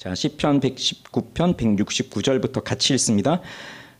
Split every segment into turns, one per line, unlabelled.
자, 시편 119편 169절부터 같이 읽습니다.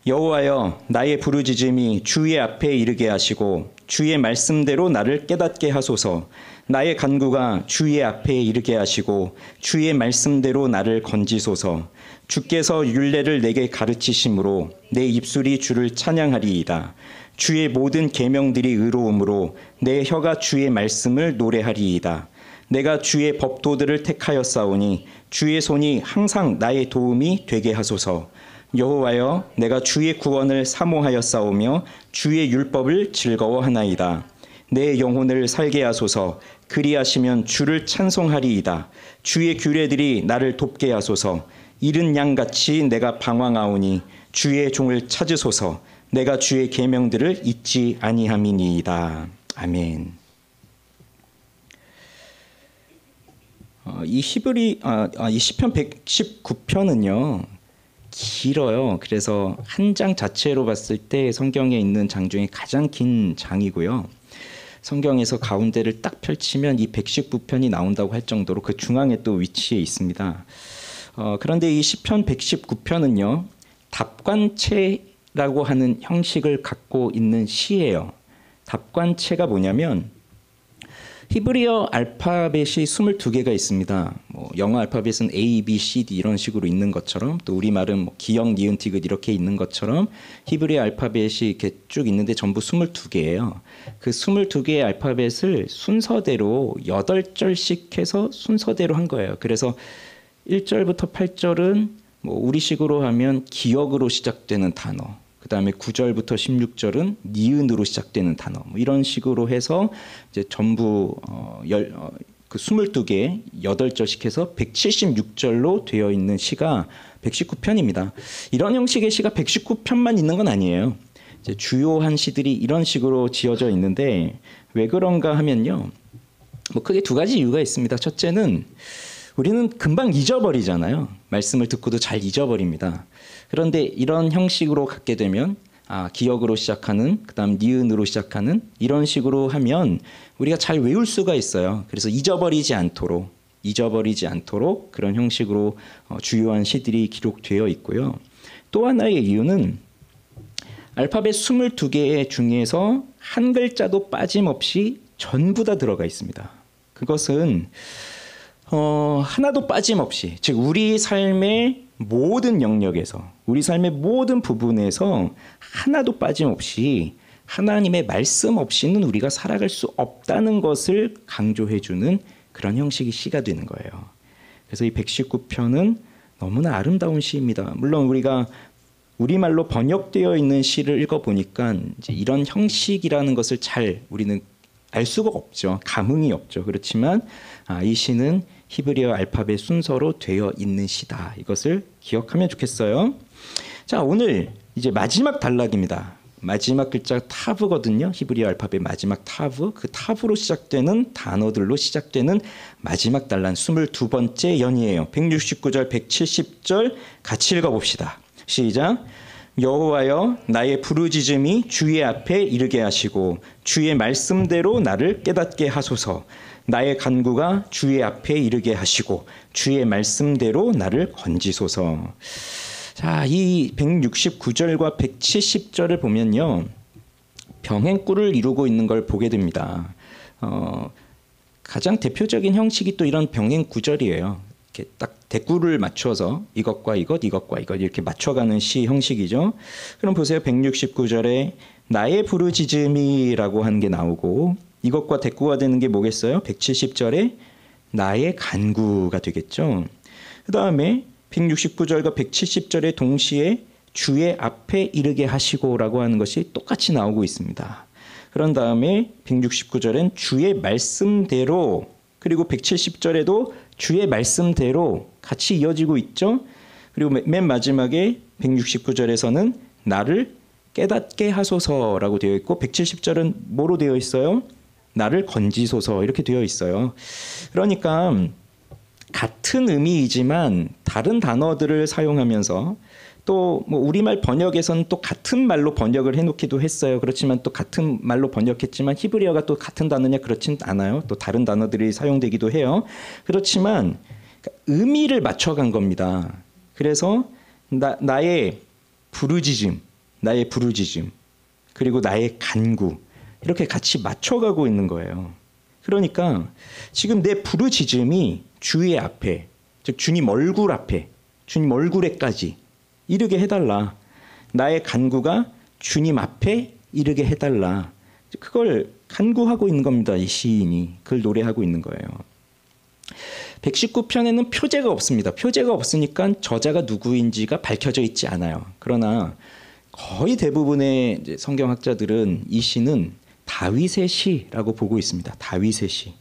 여호와여, 나의 부르짖음이 주의 앞에 이르게 하시고 주의 말씀대로 나를 깨닫게 하소서. 나의 간구가 주의 앞에 이르게 하시고 주의 말씀대로 나를 건지소서. 주께서 율례를 내게 가르치심으로 내 입술이 주를 찬양하리이다. 주의 모든 계명들이 의로우므로 내 혀가 주의 말씀을 노래하리이다. 내가 주의 법도들을 택하였사오니 주의 손이 항상 나의 도움이 되게 하소서. 여호와여, 내가 주의 구원을 사모하였사오며 주의 율법을 즐거워하나이다. 내 영혼을 살게 하소서. 그리하시면 주를 찬송하리이다. 주의 규례들이 나를 돕게 하소서. 이른 양같이 내가 방황하오니 주의 종을 찾으소서. 내가 주의 계명들을 잊지 아니함이니이다. 아멘. 이 시편 119편은요 길어요. 그래서 한 장 자체로 봤을 때 성경에 있는 장 중에 가장 긴 장이고요. 성경에서 가운데를 딱 펼치면 이 119편이 나온다고 할 정도로 그 중앙에 또 위치해 있습니다. 그런데 이 시편 119편은요 답관체라고 하는 형식을 갖고 있는 시예요. 답관체가 뭐냐면 히브리어 알파벳이 22개가 있습니다. 영어 알파벳은 A, B, C, D 이런 식으로 있는 것처럼, 또 우리말은 기역, 니은, 디귿 이렇게 있는 것처럼 히브리어 알파벳이 이렇게 쭉 있는데 전부 22개예요. 그 22개의 알파벳을 순서대로 8절씩 해서 순서대로 한 거예요. 그래서 1절부터 8절은 우리식으로 하면 기역으로 시작되는 단어, 그 다음에 9절부터 16절은 니은으로 시작되는 단어, 이런 식으로 해서 이제 전부 그 22개 8절씩 해서 176절로 되어 있는 시가 119편입니다. 이런 형식의 시가 119편만 있는 건 아니에요. 이제 주요한 시들이 이런 식으로 지어져 있는데 왜 그런가 하면요, 크게 두 가지 이유가 있습니다. 첫째는 우리는 금방 잊어버리잖아요. 말씀을 듣고도 잘 잊어버립니다. 그런데 이런 형식으로 갖게 되면 기역으로 시작하는, 그 다음 니은으로 시작하는 이런 식으로 하면 우리가 잘 외울 수가 있어요. 그래서 잊어버리지 않도록 그런 형식으로 주요한 시들이 기록되어 있고요. 또 하나의 이유는 알파벳 22개 중에서 한 글자도 빠짐없이 전부 다 들어가 있습니다. 그것은 하나도 빠짐없이, 즉 우리 삶의 모든 영역에서, 우리 삶의 모든 부분에서 하나도 빠짐없이 하나님의 말씀 없이는 우리가 살아갈 수 없다는 것을 강조해주는 그런 형식의 시가 되는 거예요. 그래서 이 119편은 너무나 아름다운 시입니다. 물론 우리가 우리말로 번역되어 있는 시를 읽어보니까 이제 이런 형식이라는 것을 잘 우리는 알 수가 없죠. 감흥이 없죠. 그렇지만 이 시는 히브리어 알파벳 순서로 되어 있는 시다. 이것을 기억하면 좋겠어요. 자, 오늘 이제 마지막 단락입니다. 마지막 글자 타브거든요. 히브리어 알파벳 마지막 타브. 그 타브로 시작되는 단어들로 시작되는 마지막 단락 22번째 연이에요. 169절, 170절 같이 읽어봅시다. 시작. 여호와여, 나의 부르짖음이 주의 앞에 이르게 하시고 주의 말씀대로 나를 깨닫게 하소서. 나의 간구가 주의 앞에 이르게 하시고 주의 말씀대로 나를 건지소서. 자, 이 169절과 170절을 보면요, 병행구를 이루고 있는 걸 보게 됩니다. 가장 대표적인 형식이 또 이런 병행구절이에요. 이렇게 딱 대꾸를 맞춰서 이것과 이것, 이것과 이것 이렇게 맞춰가는 시 형식이죠. 그럼 보세요. 169절에 나의 부르짖음이라고 한 게 나오고 이것과 대꾸가 되는 게 뭐겠어요? 170절에 나의 간구가 되겠죠. 그 다음에 169절과 170절에 동시에 주의 앞에 이르게 하시고라고 하는 것이 똑같이 나오고 있습니다. 그런 다음에 169절엔 주의 말씀대로, 그리고 170절에도 주의 말씀대로 같이 이어지고 있죠. 그리고 맨 마지막에 169절에서는 나를 깨닫게 하소서라고 되어 있고 170절은 뭐로 되어 있어요? 나를 건지소서 이렇게 되어 있어요. 그러니까 같은 의미이지만 다른 단어들을 사용하면서 또 우리말 번역에서는 또 같은 말로 번역을 해놓기도 했어요. 그렇지만 또 같은 말로 번역했지만 히브리어가 또 같은 단어냐 그렇진 않아요. 또 다른 단어들이 사용되기도 해요. 그렇지만 의미를 맞춰간 겁니다. 그래서 나의 부르짖음, 그리고 나의 간구 이렇게 같이 맞춰가고 있는 거예요. 그러니까 지금 내 부르짖음이 주의 앞에, 즉 주님 얼굴 앞에, 주님 얼굴에까지 이르게 해달라. 나의 간구가 주님 앞에 이르게 해달라. 그걸 간구하고 있는 겁니다. 이 시인이 그걸 노래하고 있는 거예요. 119편에는 표제가 없습니다. 표제가 없으니까 저자가 누구인지가 밝혀져 있지 않아요. 그러나 거의 대부분의 이제 성경학자들은 이 시는 다윗의 시라고 보고 있습니다. 다윗의 시.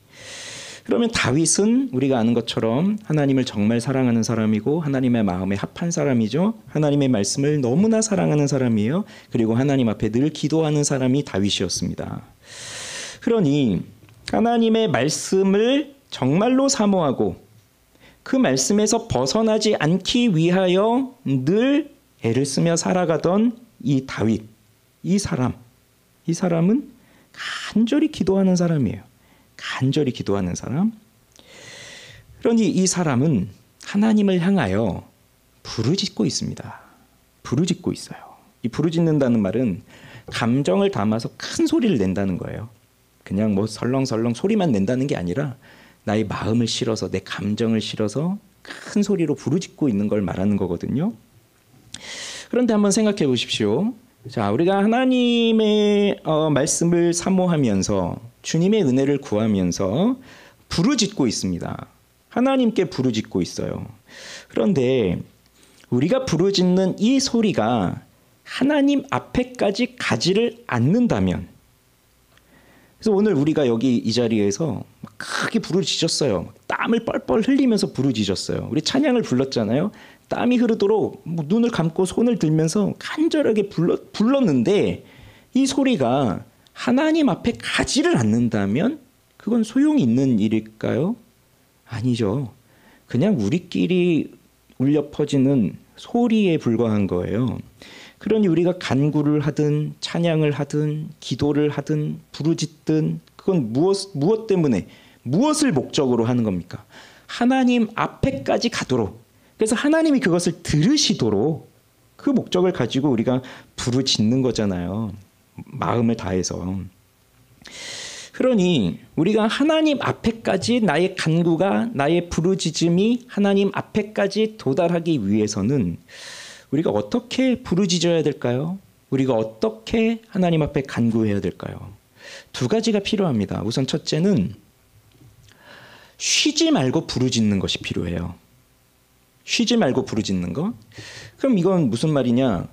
그러면 다윗은 우리가 아는 것처럼 하나님을 정말 사랑하는 사람이고 하나님의 마음에 합한 사람이죠. 하나님의 말씀을 너무나 사랑하는 사람이에요. 그리고 하나님 앞에 늘 기도하는 사람이 다윗이었습니다. 그러니 하나님의 말씀을 정말로 사모하고 그 말씀에서 벗어나지 않기 위하여 늘 애를 쓰며 살아가던 이 다윗, 이 사람은 간절히 기도하는 사람이에요. 간절히 기도하는 사람. 그러니 이 사람은 하나님을 향하여 부르짖고 있습니다. 부르짖고 있어요. 이 부르짖는다는 말은 감정을 담아서 큰 소리를 낸다는 거예요. 그냥 뭐 설렁설렁 소리만 낸다는 게 아니라 나의 마음을 실어서 내 감정을 실어서 큰 소리로 부르짖고 있는 걸 말하는 거거든요. 그런데 한번 생각해 보십시오. 자, 우리가 하나님의 말씀을 사모하면서 주님의 은혜를 구하면서 부르짖고 있습니다. 하나님께 부르짖고 있어요. 그런데 우리가 부르짖는 이 소리가 하나님 앞에까지 가지를 않는다면, 그래서 오늘 우리가 여기 이 자리에서 크게 부르짖었어요. 땀을 뻘뻘 흘리면서 부르짖었어요. 우리 찬양을 불렀잖아요. 땀이 흐르도록 눈을 감고 손을 들면서 간절하게 불렀는데 이 소리가 하나님 앞에 가지를 않는다면 그건 소용이 있는 일일까요? 아니죠. 그냥 우리끼리 울려 퍼지는 소리에 불과한 거예요. 그러니 우리가 간구를 하든 찬양을 하든 기도를 하든 부르짖든 그건 무엇 때문에 무엇을 목적으로 하는 겁니까? 하나님 앞에까지 가도록, 그래서 하나님이 그것을 들으시도록 그 목적을 가지고 우리가 부르짖는 거잖아요. 마음을 다해서. 그러니 우리가 하나님 앞에까지 나의 간구가, 나의 부르짖음이 하나님 앞에까지 도달하기 위해서는 우리가 어떻게 부르짖어야 될까요? 우리가 어떻게 하나님 앞에 간구해야 될까요? 두 가지가 필요합니다. 우선 첫째는 쉬지 말고 부르짖는 것이 필요해요. 쉬지 말고 부르짖는 거? 그럼 이건 무슨 말이냐?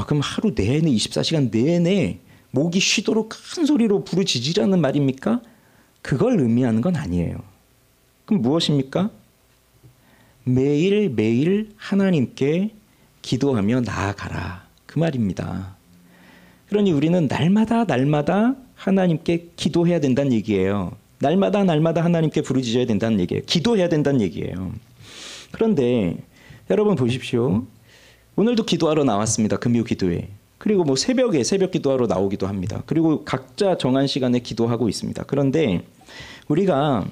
그럼 하루 내내 24시간 내내 목이 쉬도록 큰 소리로 부르짖으라는 말입니까? 그걸 의미하는 건 아니에요. 그럼 무엇입니까? 매일매일 하나님께 기도하며 나아가라. 그 말입니다. 그러니 우리는 날마다 하나님께 기도해야 된다는 얘기예요. 날마다 하나님께 부르짖어야 된다는 얘기예요. 기도해야 된다는 얘기예요. 그런데 여러분 보십시오. 오늘도 기도하러 나왔습니다. 금요 기도회. 그리고 뭐 새벽에 새벽 기도하러 나오기도 합니다. 그리고 각자 정한 시간에 기도하고 있습니다. 그런데 우리가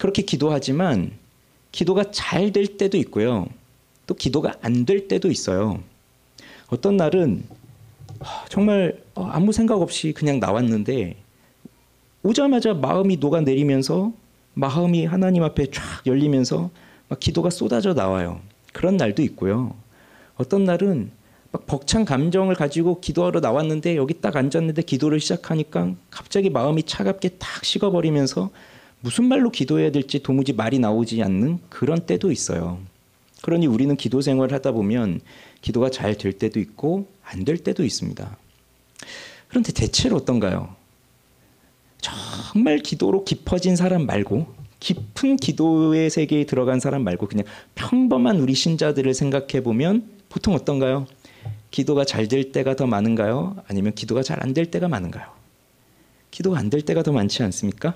그렇게 기도하지만 기도가 잘 될 때도 있고요. 또 기도가 안 될 때도 있어요. 어떤 날은 정말 아무 생각 없이 그냥 나왔는데 오자마자 마음이 녹아내리면서 마음이 하나님 앞에 쫙 열리면서 막 기도가 쏟아져 나와요. 그런 날도 있고요. 어떤 날은 막 벅찬 감정을 가지고 기도하러 나왔는데 여기 딱 앉았는데 기도를 시작하니까 갑자기 마음이 차갑게 탁 식어버리면서 무슨 말로 기도해야 될지 도무지 말이 나오지 않는 그런 때도 있어요. 그러니 우리는 기도 생활을 하다 보면 기도가 잘 될 때도 있고 안 될 때도 있습니다. 그런데 대체로 어떤가요? 정말 기도로 깊어진 사람 말고, 깊은 기도의 세계에 들어간 사람 말고 그냥 평범한 우리 신자들을 생각해 보면 보통 어떤가요? 기도가 잘 될 때가 더 많은가요? 아니면 기도가 잘 안 될 때가 많은가요? 기도가 안 될 때가 더 많지 않습니까?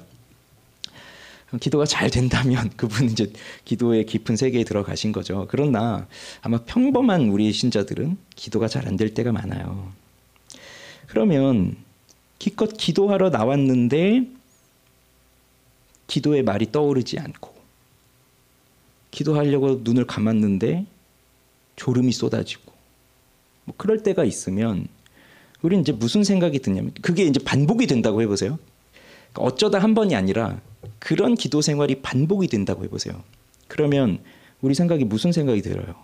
기도가 잘 된다면 그분은 이제 기도의 깊은 세계에 들어가신 거죠. 그러나 아마 평범한 우리 신자들은 기도가 잘 안 될 때가 많아요. 그러면 기껏 기도하러 나왔는데 기도의 말이 떠오르지 않고, 기도하려고 눈을 감았는데 졸음이 쏟아지고 뭐 그럴 때가 있으면 우리는 이제 무슨 생각이 드냐면 그게 이제 반복이 된다고 해보세요. 그러니까 어쩌다 한 번이 아니라 그런 기도 생활이 반복이 된다고 해보세요. 그러면 우리 생각이 무슨 생각이 들어요?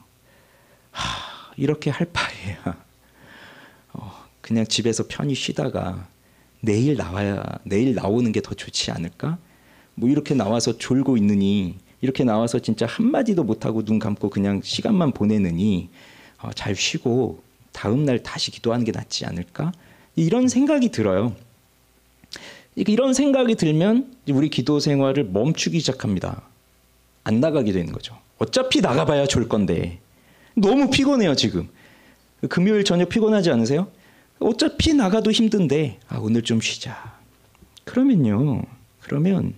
이렇게 할 바에야 그냥 집에서 편히 쉬다가 내일 나오는 게 더 좋지 않을까? 뭐 이렇게 나와서 졸고 있느니 이렇게 나와서 진짜 한마디도 못하고 눈 감고 그냥 시간만 보내느니 잘 쉬고 다음 날 다시 기도하는 게 낫지 않을까? 이런 생각이 들어요. 이런 생각이 들면 우리 기도 생활을 멈추기 시작합니다. 안 나가게 되는 거죠. 어차피 나가봐야 졸 건데 너무 피곤해요 지금. 금요일 저녁 피곤하지 않으세요? 어차피 나가도 힘든데 오늘 좀 쉬자. 그러면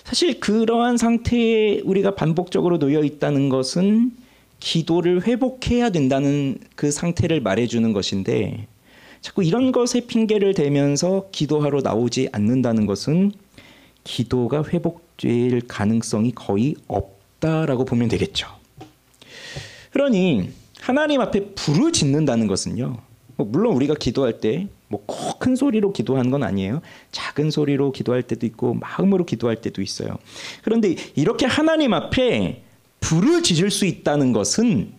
사실 그러한 상태에 우리가 반복적으로 놓여 있다는 것은 기도를 회복해야 된다는 그 상태를 말해주는 것인데 자꾸 이런 것에 핑계를 대면서 기도하러 나오지 않는다는 것은 기도가 회복될 가능성이 거의 없다라고 보면 되겠죠. 그러니 하나님 앞에 부르짖는다는 것은요. 물론 우리가 기도할 때 뭐 꼭 큰 소리로 기도하는 건 아니에요. 작은 소리로 기도할 때도 있고 마음으로 기도할 때도 있어요. 그런데 이렇게 하나님 앞에 부르짖을 수 있다는 것은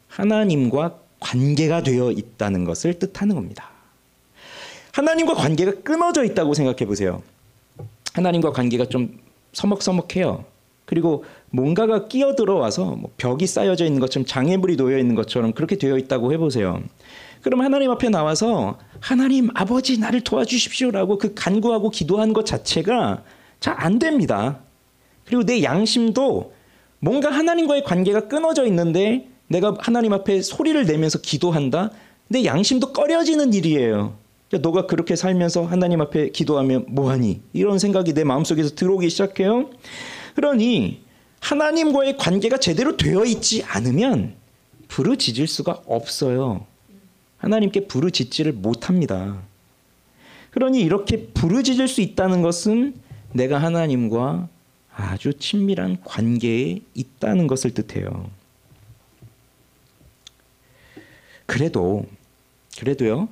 하나님과 관계가 되어 있다는 것을 뜻하는 겁니다. 하나님과 관계가 끊어져 있다고 생각해 보세요. 하나님과 관계가 좀 서먹서먹해요. 그리고 뭔가가 끼어들어와서 벽이 쌓여져 있는 것처럼 장애물이 놓여 있는 것처럼 그렇게 되어 있다고 해보세요. 그럼 하나님 앞에 나와서 하나님 아버지 나를 도와주십시오라고 그 간구하고 기도하는 것 자체가 잘 안 됩니다. 그리고 내 양심도 뭔가 하나님과의 관계가 끊어져 있는데 내가 하나님 앞에 소리를 내면서 기도한다? 내 양심도 꺼려지는 일이에요. 너가 그렇게 살면서 하나님 앞에 기도하면 뭐하니? 이런 생각이 내 마음속에서 들어오기 시작해요. 그러니 하나님과의 관계가 제대로 되어 있지 않으면 부르짖을 수가 없어요. 하나님께 부르짖지를 못합니다. 그러니 이렇게 부르짖을 수 있다는 것은 내가 하나님과 아주 친밀한 관계에 있다는 것을 뜻해요. 그래도요.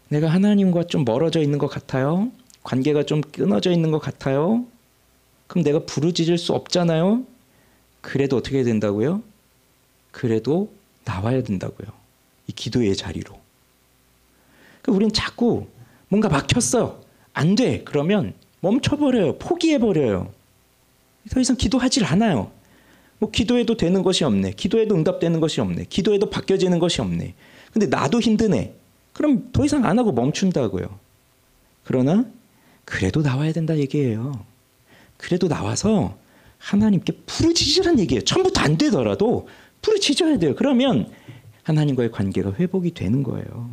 내가 하나님과 좀 멀어져 있는 것 같아요. 관계가 좀 끊어져 있는 것 같아요. 그럼 내가 부르짖을 수 없잖아요. 그래도 어떻게 해야 된다고요? 그래도 나와야 된다고요. 이 기도의 자리로. 우리는 자꾸 뭔가 막혔어. 안 돼. 그러면 멈춰버려요. 포기해버려요. 더 이상 기도하질 않아요. 기도해도 되는 것이 없네. 기도해도 응답되는 것이 없네. 기도해도 바뀌어지는 것이 없네. 근데 나도 힘드네. 그럼 더 이상 안 하고 멈춘다고요. 그러나 그래도 나와야 된다 얘기예요. 그래도 나와서 하나님께 부르짖으란 얘기예요. 처음부터 안 되더라도 부르짖어야 돼요. 그러면 하나님과의 관계가 회복이 되는 거예요.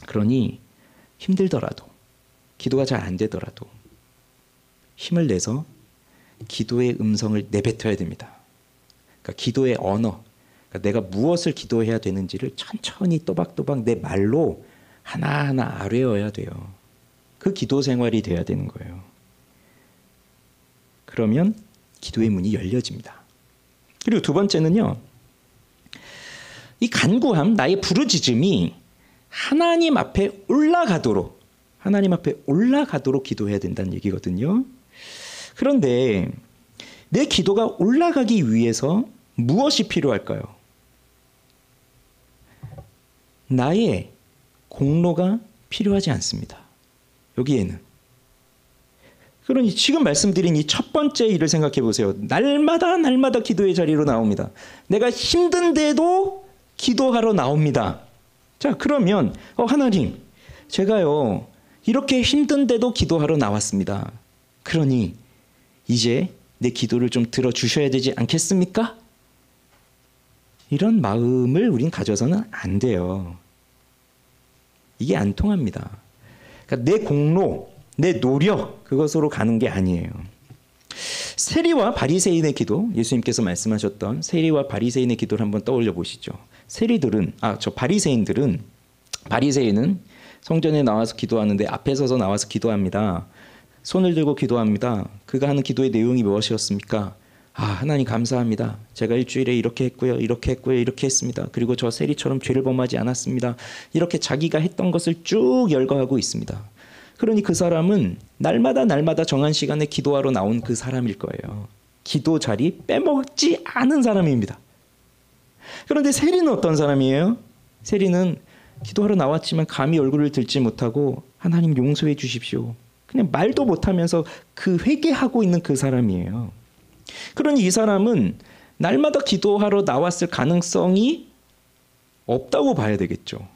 그러니 힘들더라도 기도가 잘 안 되더라도 힘을 내서 기도의 음성을 내뱉어야 됩니다. 그러니까 기도의 언어, 그러니까 내가 무엇을 기도해야 되는지를 천천히 또박또박 내 말로 하나하나 아뢰어야 돼요. 그 기도 생활이 돼야 되는 거예요. 그러면 기도의 문이 열려집니다. 그리고 두 번째는요. 이 간구함, 나의 부르짖음이 하나님 앞에 올라가도록 기도해야 된다는 얘기거든요. 그런데 내 기도가 올라가기 위해서 무엇이 필요할까요? 나의 공로가 필요하지 않습니다. 여기에는. 그러니 지금 말씀드린 이 첫 번째 일을 생각해 보세요. 날마다 기도의 자리로 나옵니다. 내가 힘든데도 기도하러 나옵니다. 자, 그러면 하나님, 제가요 이렇게 힘든데도 기도하러 나왔습니다. 그러니 이제 내 기도를 좀 들어주셔야 되지 않겠습니까? 이런 마음을 우린 가져서는 안 돼요. 이게 안 통합니다. 그러니까 내 공로, 내 노력, 그것으로 가는 게 아니에요. 세리와 바리새인의 기도, 예수님께서 말씀하셨던 세리와 바리새인의 기도를 한번 떠올려 보시죠. 바리새인은 성전에 나와서 기도하는데 앞에 서서 나와서 기도합니다. 손을 들고 기도합니다. 그가 하는 기도의 내용이 무엇이었습니까? 하나님 감사합니다. 제가 일주일에 이렇게 했고요. 이렇게 했고요. 이렇게 했습니다. 그리고 저 세리처럼 죄를 범하지 않았습니다. 이렇게 자기가 했던 것을 쭉 열거하고 있습니다. 그러니 그 사람은 날마다 정한 시간에 기도하러 나온 그 사람일 거예요. 기도 자리 빼먹지 않은 사람입니다. 그런데 세리는 어떤 사람이에요? 세리는 기도하러 나왔지만 감히 얼굴을 들지 못하고 하나님 용서해 주십시오. 그냥 말도 못하면서 그 회개하고 있는 그 사람이에요. 그러니 이 사람은 날마다 기도하러 나왔을 가능성이 없다고 봐야 되겠죠.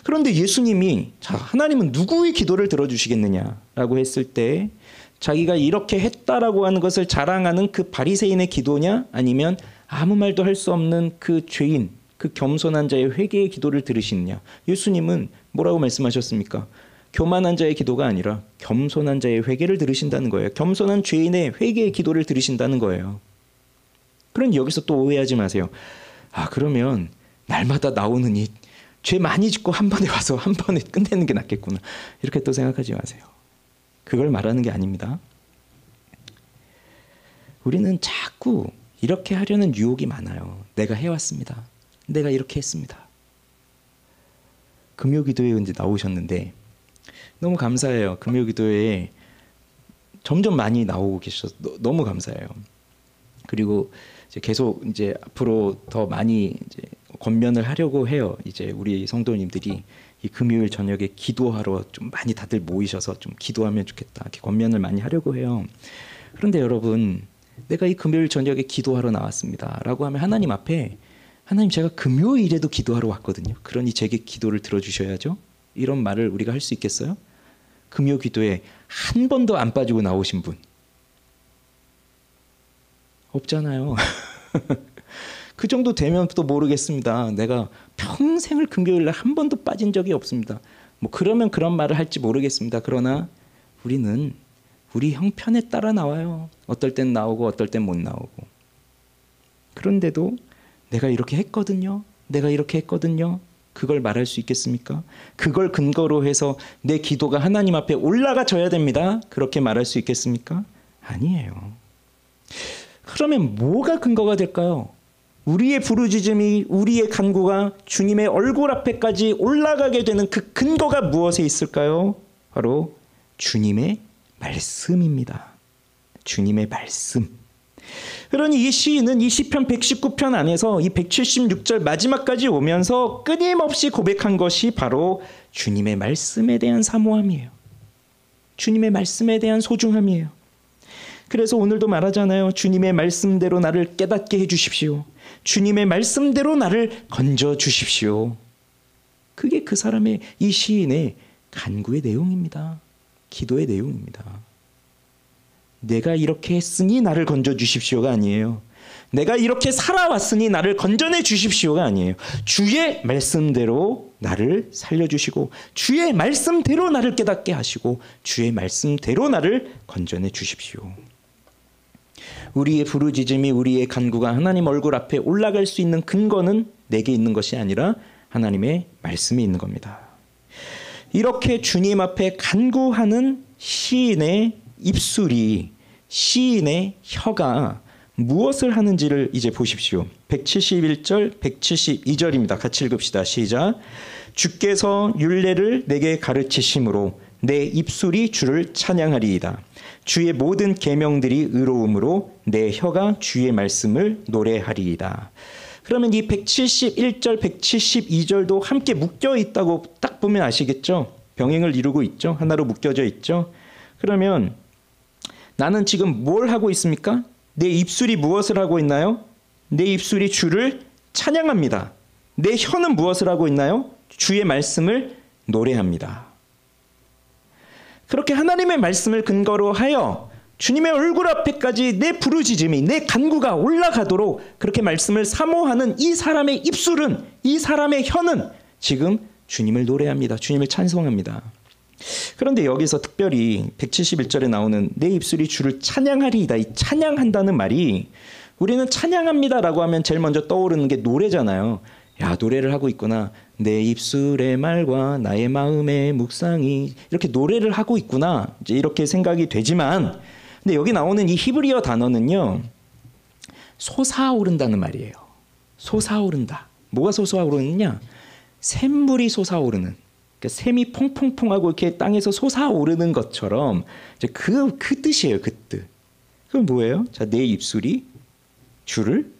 그런데 예수님이 하나님은 누구의 기도를 들어주시겠느냐라고 했을 때 자기가 이렇게 했다라고 하는 것을 자랑하는 그 바리새인의 기도냐 아니면 아무 말도 할 수 없는 그 죄인, 그 겸손한 자의 회개의 기도를 들으시느냐. 예수님은 뭐라고 말씀하셨습니까? 교만한 자의 기도가 아니라 겸손한 자의 회개를 들으신다는 거예요. 겸손한 죄인의 회개의 기도를 들으신다는 거예요. 그러니 여기서 또 오해하지 마세요. 그러면 날마다 나오는 이 죄 많이 짓고 한 번에 와서 한 번에 끝내는 게 낫겠구나. 이렇게 또 생각하지 마세요. 그걸 말하는 게 아닙니다. 우리는 자꾸 이렇게 하려는 유혹이 많아요. 내가 해왔습니다. 내가 이렇게 했습니다. 금요기도에 이제 나오셨는데 너무 감사해요. 금요기도에 점점 많이 나오고 계셔서 너무 감사해요. 그리고 이제 계속 이제 앞으로 더 많이 이제 권면을 하려고 해요. 이제 우리 성도님들이 이 금요일 저녁에 기도하러 좀 많이 다들 모이셔서 좀 기도하면 좋겠다. 이렇게 권면을 많이 하려고 해요. 그런데 여러분, 내가 이 금요일 저녁에 기도하러 나왔습니다라고 하면 하나님 앞에 하나님 제가 금요일에도 기도하러 왔거든요. 그러니 제게 기도를 들어주셔야죠. 이런 말을 우리가 할 수 있겠어요? 금요 기도에 한 번도 안 빠지고 나오신 분 없잖아요. 그 정도 되면 또 모르겠습니다. 내가 평생을 금요일날 한 번도 빠진 적이 없습니다. 뭐 그러면 그런 말을 할지 모르겠습니다. 그러나 우리는 우리 형편에 따라 나와요. 어떨 땐 나오고 어떨 땐 못 나오고. 그런데도 내가 이렇게 했거든요. 내가 이렇게 했거든요. 그걸 말할 수 있겠습니까? 그걸 근거로 해서 내 기도가 하나님 앞에 올라가져야 됩니다. 그렇게 말할 수 있겠습니까? 아니에요. 그러면 뭐가 근거가 될까요? 우리의 부르짖음이, 우리의 간구가 주님의 얼굴 앞에까지 올라가게 되는 그 근거가 무엇에 있을까요? 바로 주님의 말씀입니다. 주님의 말씀. 그러니 이 시인은 이 시편 119편 안에서 이 176절 마지막까지 오면서 끊임없이 고백한 것이 바로 주님의 말씀에 대한 사모함이에요. 주님의 말씀에 대한 소중함이에요. 그래서 오늘도 말하잖아요. 주님의 말씀대로 나를 깨닫게 해주십시오. 주님의 말씀대로 나를 건져주십시오. 그게 그 사람의, 이 시인의 간구의 내용입니다. 기도의 내용입니다. 내가 이렇게 했으니 나를 건져주십시오가 아니에요. 내가 이렇게 살아왔으니 나를 건져내 주십시오가 아니에요. 주의 말씀대로 나를 살려주시고 주의 말씀대로 나를 깨닫게 하시고 주의 말씀대로 나를 건져내 주십시오. 우리의 부르짖음이, 우리의 간구가 하나님 얼굴 앞에 올라갈 수 있는 근거는 내게 있는 것이 아니라 하나님의 말씀이 있는 겁니다. 이렇게 주님 앞에 간구하는 시인의 입술이, 시인의 혀가 무엇을 하는지를 이제 보십시오. 171절, 172절입니다. 같이 읽읍시다. 시작. 주께서 율례를 내게 가르치심으로 내 입술이 주를 찬양하리이다. 주의 모든 계명들이 의로움으로 내 혀가 주의 말씀을 노래하리이다. 그러면 이 171절, 172절도 함께 묶여 있다고 딱 보면 아시겠죠? 병행을 이루고 있죠? 하나로 묶여져 있죠? 그러면 나는 지금 뭘 하고 있습니까? 내 입술이 무엇을 하고 있나요? 내 입술이 주를 찬양합니다. 내 혀는 무엇을 하고 있나요? 주의 말씀을 노래합니다. 그렇게 하나님의 말씀을 근거로 하여 주님의 얼굴 앞에까지 내 부르짖음이, 내 간구가 올라가도록 그렇게 말씀을 사모하는 이 사람의 입술은, 이 사람의 혀는 지금 주님을 노래합니다. 주님을 찬송합니다. 그런데 여기서 특별히 171절에 나오는 내 입술이 주를 찬양하리이다. 이 찬양한다는 말이, 우리는 찬양합니다라고 하면 제일 먼저 떠오르는 게 노래잖아요. 야, 노래를 하고 있구나. 내 입술의 말과 나의 마음의 묵상이 이렇게 노래를 하고 있구나. 이제 이렇게 생각이 되지만, 근데 여기 나오는 이 히브리어 단어는요, 솟아오른다는 말이에요. 솟아오른다. 뭐가 솟아오르느냐? 샘물이 솟아오르는. 그러니까 샘이 퐁퐁퐁하고 이렇게 땅에서 솟아오르는 것처럼 이제 그 뜻이에요. 그 뜻. 그건 뭐예요? 자, 내 입술이 주를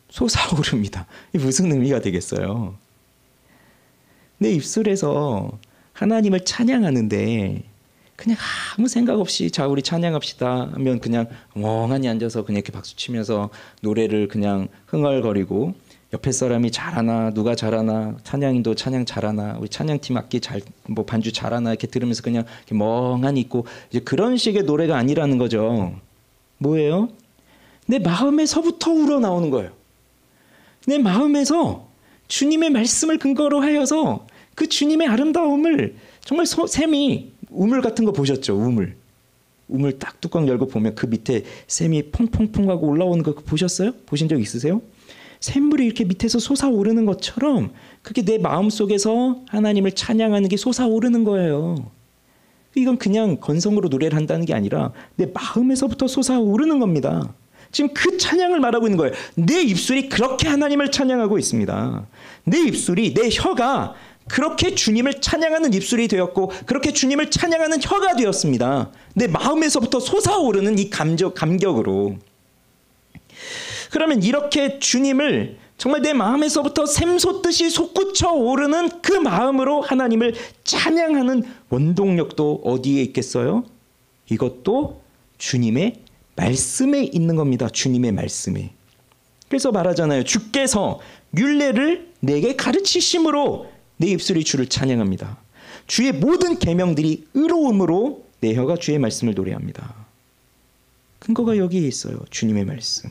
솟아오릅니다. 이게 무슨 의미가 되겠어요? 내 입술에서 하나님을 찬양하는데 그냥 아무 생각 없이 자 우리 찬양합시다 하면 그냥 멍하니 앉아서 그냥 이렇게 박수치면서 노래를 그냥 흥얼거리고 옆에 사람이 잘하나 누가 잘하나 찬양인도 찬양 잘하나 우리 찬양팀 악기 잘 뭐 반주 잘하나 이렇게 들으면서 그냥 이렇게 멍하니 있고 이제 그런 식의 노래가 아니라는 거죠. 뭐예요? 내 마음에서부터 우러나오는 거예요. 내 마음에서 주님의 말씀을 근거로 하여서 그 주님의 아름다움을 정말 샘이 우물 같은 거 보셨죠? 우물 딱 뚜껑 열고 보면 그 밑에 샘이 퐁퐁퐁하고 올라오는 거 보셨어요? 보신 적 있으세요? 샘물이 이렇게 밑에서 솟아오르는 것처럼 그게 내 마음속에서 하나님을 찬양하는 게 솟아오르는 거예요. 이건 그냥 건성으로 노래를 한다는 게 아니라 내 마음에서부터 솟아오르는 겁니다. 지금 그 찬양을 말하고 있는 거예요. 내 입술이 그렇게 하나님을 찬양하고 있습니다. 내 입술이, 내 혀가 그렇게 주님을 찬양하는 입술이 되었고 그렇게 주님을 찬양하는 혀가 되었습니다. 내 마음에서부터 솟아오르는 이 감격으로. 그러면 이렇게 주님을 정말 내 마음에서부터 샘솟듯이 솟구쳐 오르는 그 마음으로 하나님을 찬양하는 원동력도 어디에 있겠어요? 이것도 주님의 말씀에 있는 겁니다. 주님의 말씀에. 그래서 말하잖아요. 주께서 율례를 내게 가르치심으로 내 입술이 주를 찬양합니다. 주의 모든 계명들이 의로움으로 내 혀가 주의 말씀을 노래합니다. 근거가 여기에 있어요. 주님의 말씀.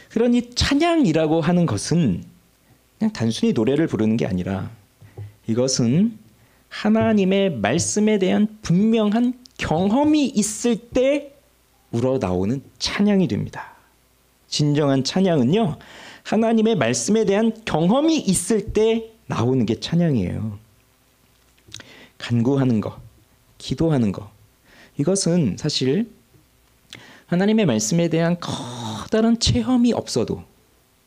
그러니 찬양이라고 하는 것은 그냥 단순히 노래를 부르는 게 아니라 이것은 하나님의 말씀에 대한 분명한 경험이 있을 때 우러나오는 찬양이 됩니다. 진정한 찬양은요. 하나님의 말씀에 대한 경험이 있을 때 나오는 게 찬양이에요. 간구하는 것, 기도하는 것. 이것은 사실 하나님의 말씀에 대한 커다란 체험이 없어도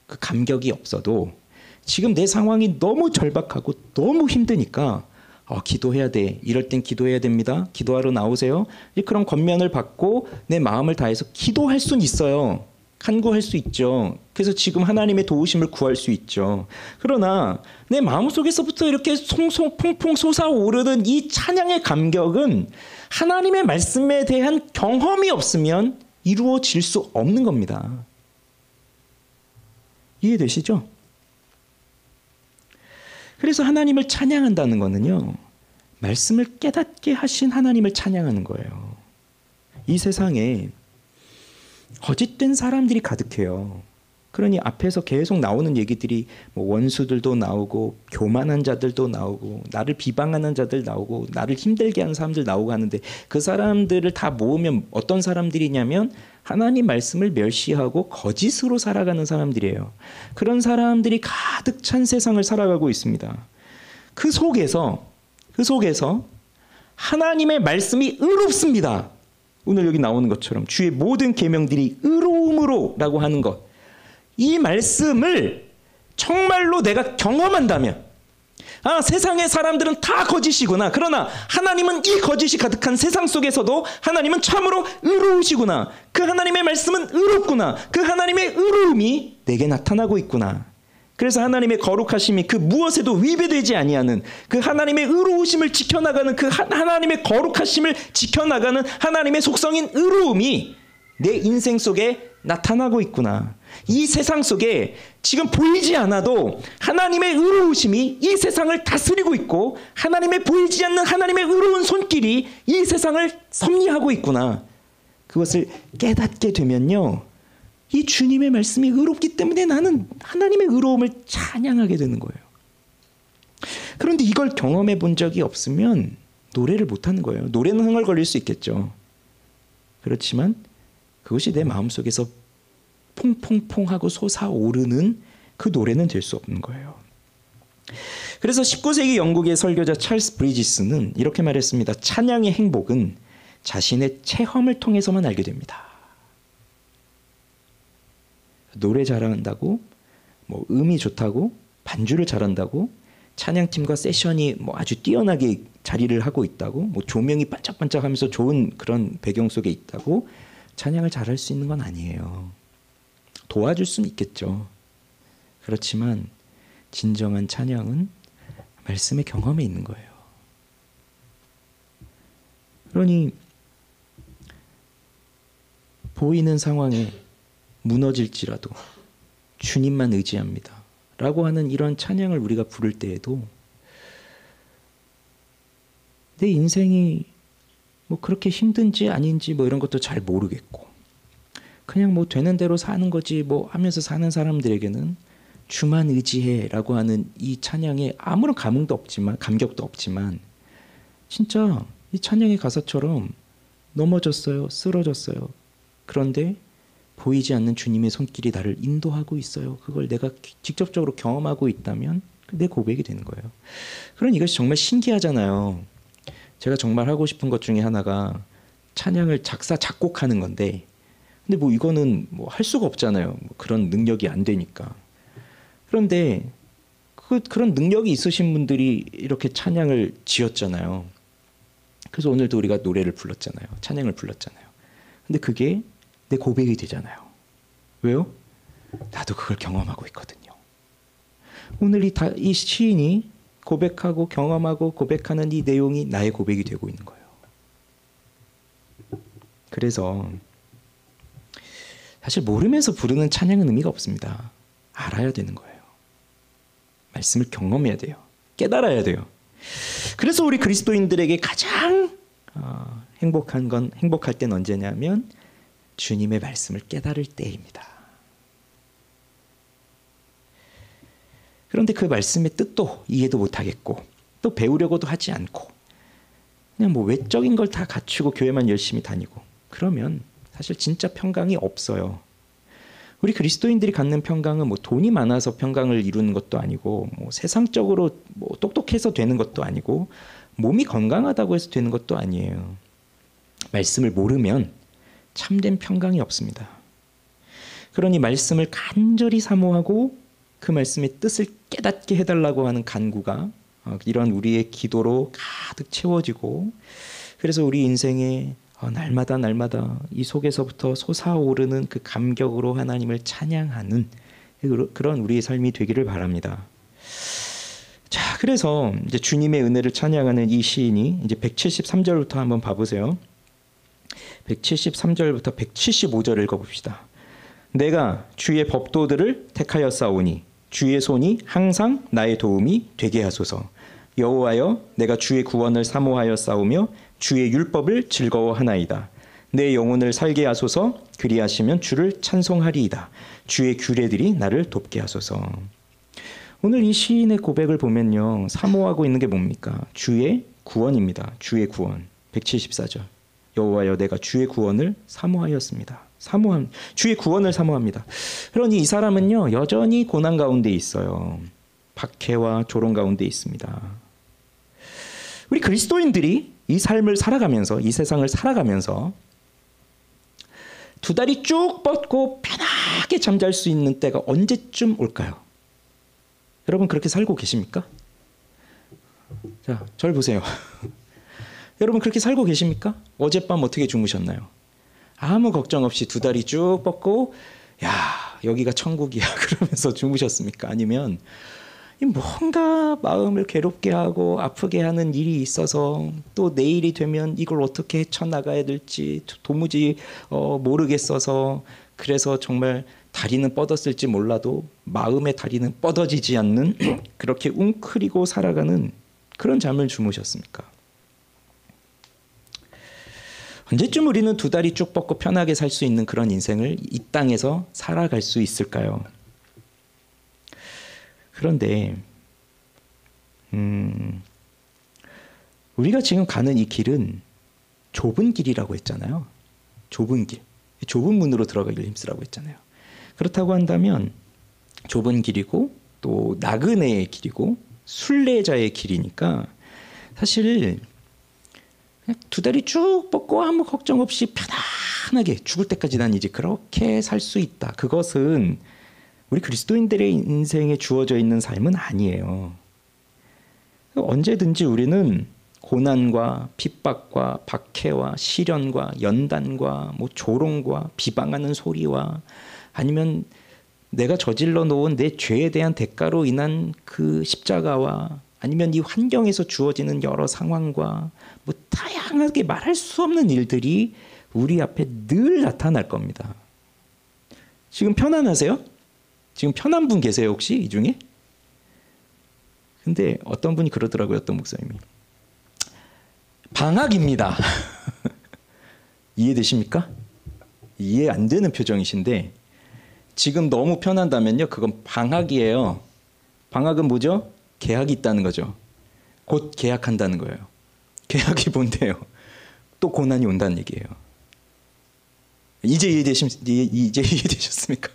그 감격이 없어도 지금 내 상황이 너무 절박하고 너무 힘드니까 기도해야 돼. 이럴 땐 기도해야 됩니다. 기도하러 나오세요. 그런 권면을 받고 내 마음을 다해서 기도할 수는 있어요. 간구할 수 있죠. 그래서 지금 하나님의 도우심을 구할 수 있죠. 그러나 내 마음속에서부터 이렇게 송송 퐁퐁 솟아오르는 이 찬양의 감격은 하나님의 말씀에 대한 경험이 없으면 이루어질 수 없는 겁니다. 이해되시죠? 그래서 하나님을 찬양한다는 거는요. 말씀을 깨닫게 하신 하나님을 찬양하는 거예요. 이 세상에 거짓된 사람들이 가득해요. 그러니 앞에서 계속 나오는 얘기들이 뭐 원수들도 나오고 교만한 자들도 나오고 나를 비방하는 자들 나오고 나를 힘들게 하는 사람들 나오고 하는데 그 사람들을 다 모으면 어떤 사람들이냐면 하나님 말씀을 멸시하고 거짓으로 살아가는 사람들이에요. 그런 사람들이 가득 찬 세상을 살아가고 있습니다. 그 속에서 하나님의 말씀이 의롭습니다. 오늘 여기 나오는 것처럼 주의 모든 계명들이 의로움으로 라고 하는 것. 이 말씀을 정말로 내가 경험한다면 세상의 사람들은 다 거짓이구나. 그러나 하나님은 이 거짓이 가득한 세상 속에서도 하나님은 참으로 의로우시구나. 그 하나님의 말씀은 의롭구나. 그 하나님의 의로움이 내게 나타나고 있구나. 그래서 하나님의 거룩하심이 그 무엇에도 위배되지 아니하는 그 하나님의 의로우심을 지켜나가는 그 하나님의 거룩하심을 지켜나가는 하나님의 속성인 의로움이 내 인생 속에 나타나고 있구나. 이 세상 속에 지금 보이지 않아도 하나님의 의로우심이 이 세상을 다스리고 있고 하나님의 보이지 않는 하나님의 의로운 손길이 이 세상을 섭리하고 있구나. 그것을 깨닫게 되면요. 이 주님의 말씀이 의롭기 때문에 나는 하나님의 의로움을 찬양하게 되는 거예요. 그런데 이걸 경험해 본 적이 없으면 노래를 못하는 거예요. 노래는 흥얼거릴 수 있겠죠. 그렇지만 그것이 내 마음속에서 퐁퐁퐁하고 솟아오르는 그 노래는 될 수 없는 거예요. 그래서 19세기 영국의 설교자 찰스 브리지스는 이렇게 말했습니다. 찬양의 행복은 자신의 체험을 통해서만 알게 됩니다. 노래 잘한다고, 뭐 음이 좋다고, 반주를 잘한다고, 찬양팀과 세션이 뭐 아주 뛰어나게 자리를 하고 있다고, 뭐 조명이 반짝반짝하면서 좋은 그런 배경 속에 있다고 찬양을 잘할 수 있는 건 아니에요. 도와줄 수는 있겠죠. 그렇지만 진정한 찬양은 말씀의 경험에 있는 거예요. 그러니 보이는 상황에 무너질지라도 주님만 의지합니다 라고 하는 이런 찬양을 우리가 부를 때에도 내 인생이 뭐 그렇게 힘든지 아닌지 뭐 이런 것도 잘 모르겠고 그냥 뭐 되는 대로 사는 거지 뭐 하면서 사는 사람들에게는 주만 의지해 라고 하는 이 찬양에 아무런 감흥도 없지만 감격도 없지만 진짜 이 찬양의 가사처럼 넘어졌어요. 쓰러졌어요. 그런데 보이지 않는 주님의 손길이 나를 인도하고 있어요. 그걸 내가 직접적으로 경험하고 있다면 내 고백이 되는 거예요. 그러니 이것이 정말 신기하잖아요. 제가 정말 하고 싶은 것 중에 하나가 찬양을 작곡하는 건데 근데 뭐 이거는 뭐 할 수가 없잖아요. 뭐 그런 능력이 안 되니까. 그런데 그런 능력이 있으신 분들이 이렇게 찬양을 지었잖아요. 그래서 오늘도 우리가 노래를 불렀잖아요. 찬양을 불렀잖아요. 근데 그게 내 고백이 되잖아요. 왜요? 나도 그걸 경험하고 있거든요. 오늘 이 시인이 고백하고 경험하고 고백하는 이 내용이 나의 고백이 되고 있는 거예요. 그래서 사실 모르면서 부르는 찬양은 의미가 없습니다. 알아야 되는 거예요. 말씀을 경험해야 돼요. 깨달아야 돼요. 그래서 우리 그리스도인들에게 가장 행복할 때는 언제냐면 주님의 말씀을 깨달을 때입니다. 그런데 그 말씀의 뜻도 이해도 못하겠고 또 배우려고도 하지 않고 그냥 뭐 외적인 걸 다 갖추고 교회만 열심히 다니고 그러면 사실 진짜 평강이 없어요. 우리 그리스도인들이 갖는 평강은 뭐 돈이 많아서 평강을 이루는 것도 아니고 뭐 세상적으로 뭐 똑똑해서 되는 것도 아니고 몸이 건강하다고 해서 되는 것도 아니에요. 말씀을 모르면 참된 평강이 없습니다. 그러니 말씀을 간절히 사모하고 그 말씀의 뜻을 깨닫게 해달라고 하는 간구가 이런 우리의 기도로 가득 채워지고 그래서 우리 인생에 날마다 이 속에서부터 솟아오르는 그 감격으로 하나님을 찬양하는 그런 우리의 삶이 되기를 바랍니다. 자, 그래서 이제 주님의 은혜를 찬양하는 이 시인이 이제 173절부터 한번 봐보세요. 173절부터 175절 읽어봅시다. 내가 주의 법도들을 택하였사오니 주의 손이 항상 나의 도움이 되게 하소서. 여호와여, 내가 주의 구원을 사모하였사오며 주의 율법을 즐거워하나이다. 내 영혼을 살게 하소서. 그리하시면 주를 찬송하리이다. 주의 규례들이 나를 돕게 하소서. 오늘 이 시인의 고백을 보면요, 사모하고 있는 게 뭡니까? 주의 구원입니다. 주의 구원. 174절. 여호와여, 내가 주의 구원을 사모하였습니다. 주의 구원을 사모합니다. 그러니 이 사람은요, 여전히 고난 가운데 있어요. 박해와 조롱 가운데 있습니다. 우리 그리스도인들이 이 삶을 살아가면서, 이 세상을 살아가면서 두 다리 쭉 뻗고 편하게 잠잘 수 있는 때가 언제쯤 올까요? 여러분 그렇게 살고 계십니까? 자, 저를 보세요. 여러분 그렇게 살고 계십니까? 어젯밤 어떻게 주무셨나요? 아무 걱정 없이 두 다리 쭉 뻗고 야, 여기가 천국이야 그러면서 주무셨습니까? 아니면 뭔가 마음을 괴롭게 하고 아프게 하는 일이 있어서 또 내일이 되면 이걸 어떻게 헤쳐나가야 될지 도무지 모르겠어서 그래서 정말 다리는 뻗었을지 몰라도 마음의 다리는 뻗어지지 않는 그렇게 웅크리고 살아가는 그런 잠을 주무셨습니까? 언제쯤 우리는 두 다리 쭉 뻗고 편하게 살 수 있는 그런 인생을 이 땅에서 살아갈 수 있을까요? 그런데 우리가 지금 가는 이 길은 좁은 길이라고 했잖아요. 좁은 길. 좁은 문으로 들어가기를 힘쓰라고 했잖아요. 그렇다고 한다면 좁은 길이고 또 나그네의 길이고 순례자의 길이니까 사실 그냥 두 다리 쭉 뻗고 아무 걱정 없이 편안하게 죽을 때까지 난 이제 그렇게 살 수 있다. 그것은 우리 그리스도인들의 인생에 주어져 있는 삶은 아니에요. 언제든지 우리는 고난과 핍박과 박해와 시련과 연단과 뭐 조롱과 비방하는 소리와 아니면 내가 저질러 놓은 내 죄에 대한 대가로 인한 그 십자가와 아니면 이 환경에서 주어지는 여러 상황과 뭐 다양하게 말할 수 없는 일들이 우리 앞에 늘 나타날 겁니다. 지금 편안하세요? 지금 편한 분 계세요 혹시 이 중에? 근데 어떤 분이 그러더라고요. 어떤 목사님이. 방학입니다. 이해되십니까? 이해 안 되는 표정이신데 지금 너무 편한다면요. 그건 방학이에요. 방학은 뭐죠? 계약이 있다는 거죠. 곧 계약한다는 거예요. 계약이 뭔데요? 또 고난이 온다는 얘기예요. 이제 이해되셨습니까?